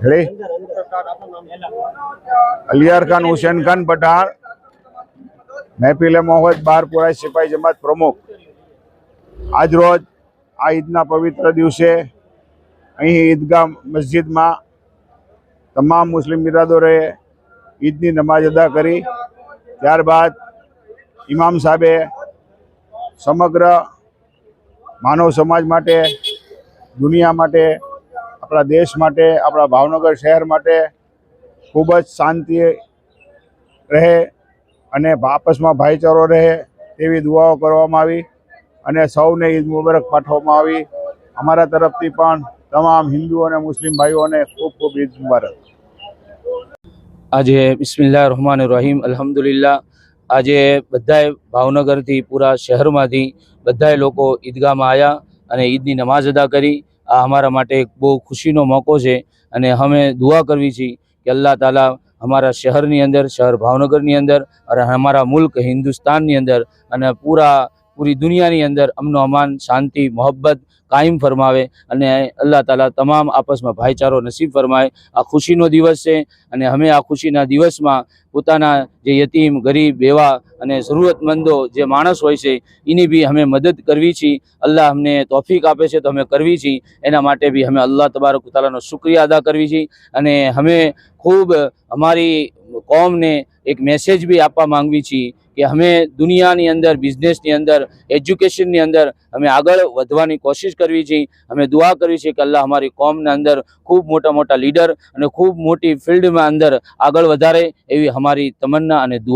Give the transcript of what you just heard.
हेड़ी अलियार खान हुसैन खान पठाण महफिल मोहब्बत बारपुरा सिपाही जमात प्रमुख। आज रोज आ ईदना पवित्र दिवसे अहीं ईदगाह मस्जिद में तमाम मुस्लिम बिरादरोए ईदनी नमाज अदा करी। त्यारबाद इमाम साहेबे समग्र मानव समाज माटे, दुनिया माटे, अपना देश माटे, अपना भावनगर शहर माटे खूब ज शांति रहे अने आपस में भाईचारो रहे तेवी दुआओ करवामां आवी अने सौने ईद मुबारक पाठववामां आवी। अमारा तरफथी पण तमाम हिंदू और मुस्लिम भाईओ ने खूब खूब ईद मुबारक। आज बिस्मिल्लाहिर्रहमानिर्रहीम अल्हम्दुलिल्लाह। आज बधाए भावनगर थी पूरा शहर में बधाए लोको ईदगाह में आया अने ईदनी नमाज अदा करी। आ हमारा माटे एक बहुत खुशीनो मौको है अने हमें दुआ करवी छी कि अल्लाह ताला हमारा शहर नी अंदर, शहर भावनगर नी अंदर और हमारा मुल्क हिंदुस्तान नी अंदर अने पूरी दुनिया नी अंदर अमनो अमान, शांति, मोहब्बत कायम फरमावे अने अल्लाह ताला तमाम आपस में भाईचारो नसीब फरमाए। आ खुशीनो दिवस है अने हमें आ खुशीना दिवस में पोताना जे यतीम, गरीब, बेवा अने जरूरतमंदो जे माणस होय छे एनी भी हमें मदद करवी छी। अल्लाह हमने तौफीक आपे छे तो हमें करवी छी, एना माटे भी हमें अल्लाह तबारक तआलानो शुक्रिया अदा करवी छी। अने हमें खूब हमारी कौम ने एक मैसेज भी आपवा मांगवी छी कि हमें दुनिया नी अंदर, बिजनेस नी अंदर, एज्युकेशन नी अंदर हमें आगळ वधवानी कोशिश करवी छी। हमें दुआ करवी छे कि अल्लाह हमारी कौम ने अंदर खूब मोटा मोटा लीडर अने खूब मोटी फील्ड में अंदर आगळ वधारे एवी हमारी तमन्ना अने दुआ।